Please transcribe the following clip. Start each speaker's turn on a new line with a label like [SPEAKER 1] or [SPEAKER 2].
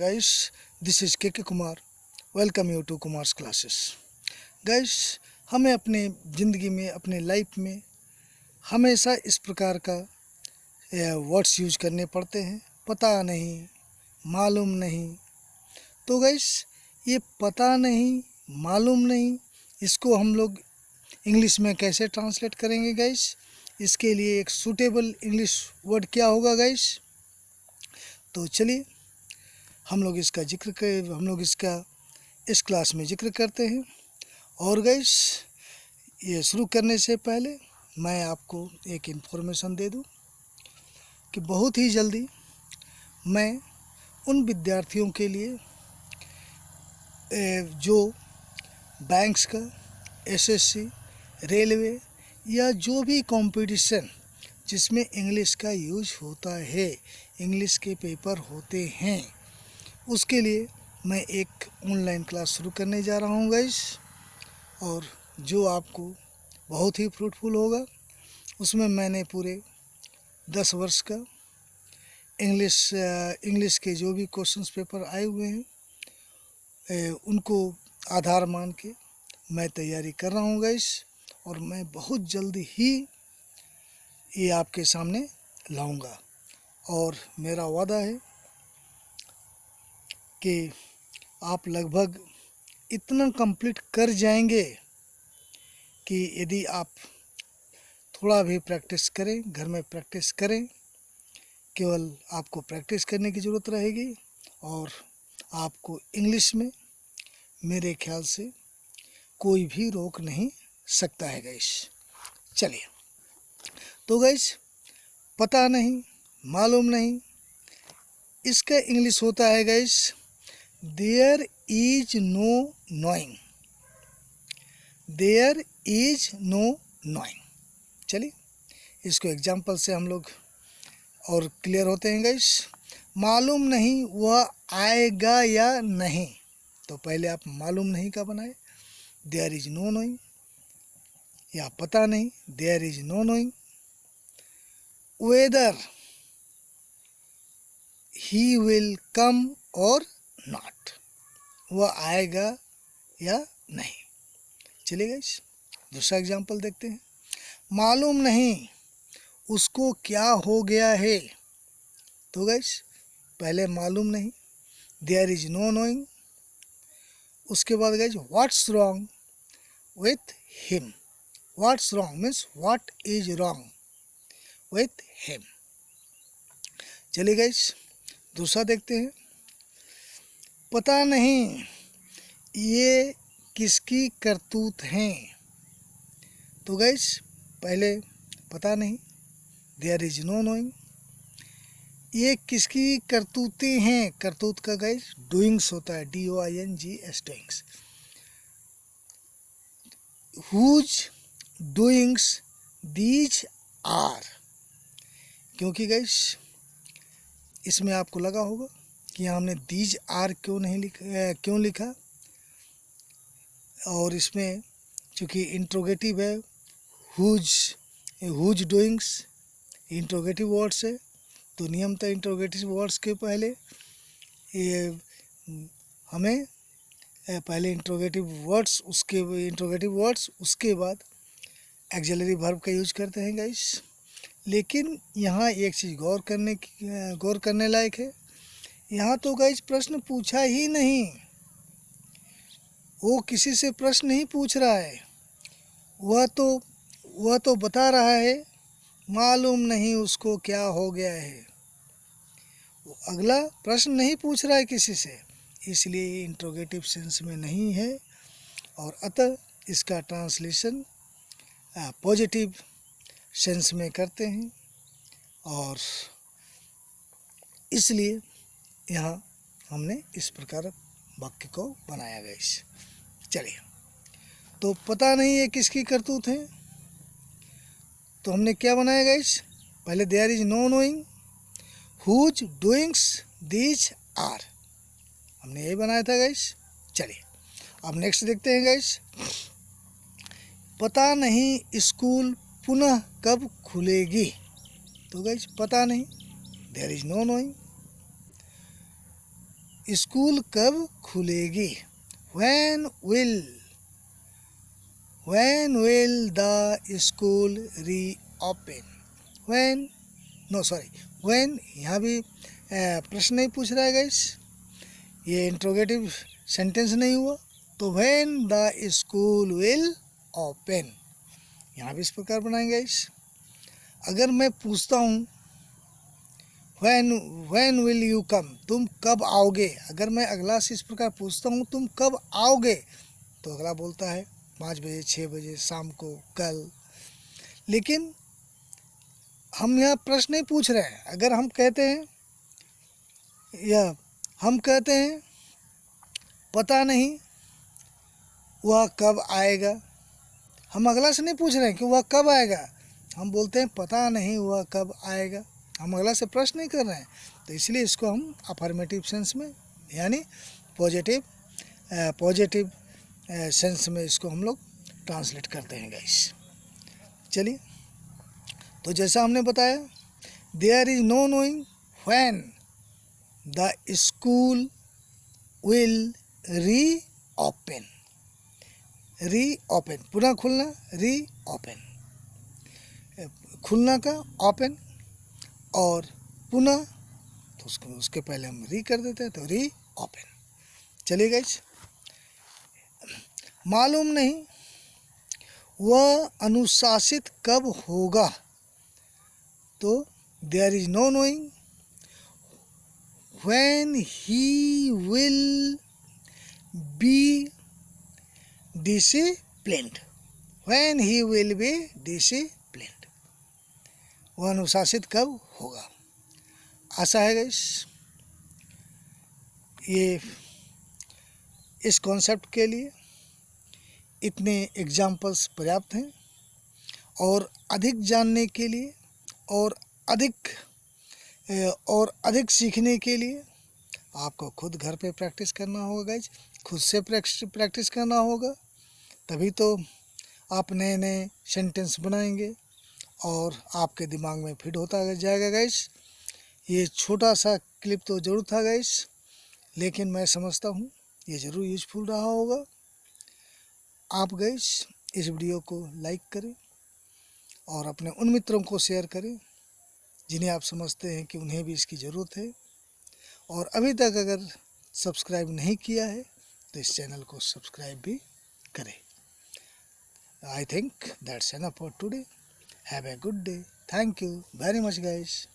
[SPEAKER 1] guys, this is KK Kumar. Welcome you to Kumar's classes. Guys, हमें अपने ज़िंदगी में, अपने लाइफ में हमेशा इस प्रकार का वर्ड्स यूज करने पड़ते हैं, पता नहीं, मालूम नहीं। तो गाइस, ये पता नहीं, मालूम नहीं, इसको हम लोग इंग्लिश में कैसे ट्रांसलेट करेंगे गाइस? इसके लिए एक सूटेबल इंग्लिश वर्ड क्या होगा गाइस? तो चलिए हम लोग इसका इस क्लास में जिक्र करते हैं। और गाइस, ये शुरू करने से पहले मैं आपको एक इन्फॉर्मेशन दे दूं कि बहुत ही जल्दी मैं उन विद्यार्थियों के लिए जो बैंक्स का, एसएससी, रेलवे या जो भी कंपटीशन जिसमें इंग्लिश का यूज होता है, इंग्लिश के पेपर होते हैं, उसके लिए मैं एक ऑनलाइन क्लास शुरू करने जा रहा हूँ गाइस, और जो आपको बहुत ही फ्रूटफुल होगा। उसमें मैंने पूरे 10 वर्ष का इंग्लिश के जो भी क्वेश्चंस पेपर आए हुए हैं उनको आधार मान के मैं तैयारी कर रहा हूँ गाइस, और मैं बहुत जल्दी ही ये आपके सामने लाऊंगा। और मेरा वादा है कि आप लगभग इतना कंप्लीट कर जाएंगे कि यदि आप थोड़ा भी प्रैक्टिस करें, घर में प्रैक्टिस करें, केवल आपको प्रैक्टिस करने की ज़रूरत रहेगी और आपको इंग्लिश में मेरे ख्याल से कोई भी रोक नहीं सकता है गाइस। चलिए, तो गाइस, पता नहीं, मालूम नहीं, इसका इंग्लिश होता है guys, there is no knowing. There is no knowing. चलिए, इसको एग्जाम्पल से हम लोग और क्लियर होते हैं गाइस। मालूम नहीं वह आएगा या नहीं, तो पहले आप मालूम नहीं का बनाए, देयर इज नो नोइंग, या पता नहीं, there is no knowing. Whether he will come और नॉट, वह आएगा या नहीं। चलिए गाइस, दूसरा एग्जाम्पल देखते हैं। मालूम नहीं उसको क्या हो गया है, तो गाइस पहले मालूम नहीं, देयर इज नो नोइंग। उसके बाद guys, what's wrong with him. What's wrong means what is wrong with him. चलिए गाइस, दूसरा देखते हैं। पता नहीं ये किसकी करतूत हैं, तो गाइस पहले पता नहीं, देयर इज नो नोइंग। ये किसकी करतूतें हैं, करतूत का गाइस डूइंग्स होता है, DOINGS, doings. Whose doings these are, क्योंकि गाइस इसमें आपको लगा होगा कि यहाँ हमने दीज आर क्यों लिखा, और इसमें चूँकि इंट्रोगेटिव है, हुज डूइंग्स इंट्रोगेटिव वर्ड्स है, तो नियमतः इंट्रोगेटिव वर्ड्स के पहले ये हमें पहले इंट्रोगेटिव वर्ड्स, उसके बाद एक्सिलरी वर्ब का यूज करते हैं गाइस। लेकिन यहाँ एक चीज़ गौर करने लायक है। यहाँ तो गाइस प्रश्न पूछा ही नहीं, वो किसी से प्रश्न नहीं पूछ रहा है, वह तो बता रहा है मालूम नहीं उसको क्या हो गया है। वो अगला प्रश्न नहीं पूछ रहा है किसी से, इसलिए इंट्रोगेटिव सेंस में नहीं है, और अतः इसका ट्रांसलेशन पॉजिटिव सेंस में करते हैं, और इसलिए यहाँ हमने इस प्रकार वाक्य को बनाया गया। चलिए, तो पता नहीं ये किसकी करतूत है, तो हमने क्या बनाया गाइस? पहले there is no knowing, whose doings these are, हमने यही बनाया था गाइस। चलिए, अब नेक्स्ट देखते हैं गाइस। पता नहीं स्कूल पुनः कब खुलेगी, तो गाइस पता नहीं, there is no knowing. School कब खुलेगी? When will the school reopen? When, no sorry, when यहाँ भी प्रश्न नहीं पूछ रहा है गाइस, ये इंट्रोगेटिव सेंटेंस नहीं हुआ, तो when the school will open, यहाँ भी इस प्रकार बनाएंगे गाइस। अगर मैं पूछता हूँ when will you come, तुम कब आओगे, अगर मैं अगला से इस प्रकार पूछता हूँ तुम कब आओगे, तो अगला बोलता है 5 बजे, 6 बजे, शाम को, कल। लेकिन हम यहाँ प्रश्न नहीं पूछ रहे हैं। अगर हम कहते हैं पता नहीं वह कब आएगा, हम अगला से नहीं पूछ रहे हैं कि वह कब आएगा, हम बोलते हैं पता नहीं वह कब आएगा, हम अगला से प्रश्न नहीं कर रहे हैं। तो इसलिए इसको हम अफर्मेटिव सेंस में यानी पॉजिटिव सेंस में इसको हम लोग ट्रांसलेट करते हैं गाइस। चलिए, तो जैसा हमने बताया, there is no knowing when the school will reopen, पुनः खुलना, रीओपन, खुलना का ओपन और पुनः, तो उसके पहले हम री कर देते हैं, तो रीओपन। चलिए गाइस, मालूम नहीं वह अनुशासित कब होगा, तो there is no knowing when he will be disciplined, when he will be disciplined, वह अनुशासित कब होगा। आशा है गाइस ये इस कॉन्सेप्ट के लिए इतने एग्जाम्पल्स पर्याप्त हैं, और अधिक जानने के लिए और अधिक सीखने के लिए आपको खुद घर पे प्रैक्टिस करना होगा गाइज, खुद से प्रैक्टिस करना होगा, तभी तो आप नए नए सेंटेंस बनाएंगे और आपके दिमाग में फिट होता जाएगा गाइज। ये छोटा सा क्लिप तो ज़रूर था गाइज, लेकिन मैं समझता हूँ ये ज़रूर यूजफुल रहा होगा। आप गाइज इस वीडियो को लाइक करें और अपने उन मित्रों को शेयर करें जिन्हें आप समझते हैं कि उन्हें भी इसकी ज़रूरत है, और अभी तक अगर सब्सक्राइब नहीं किया है तो इस चैनल को सब्सक्राइब भी करें। I think that's enough for today. Have a good day. Thank you very much guys.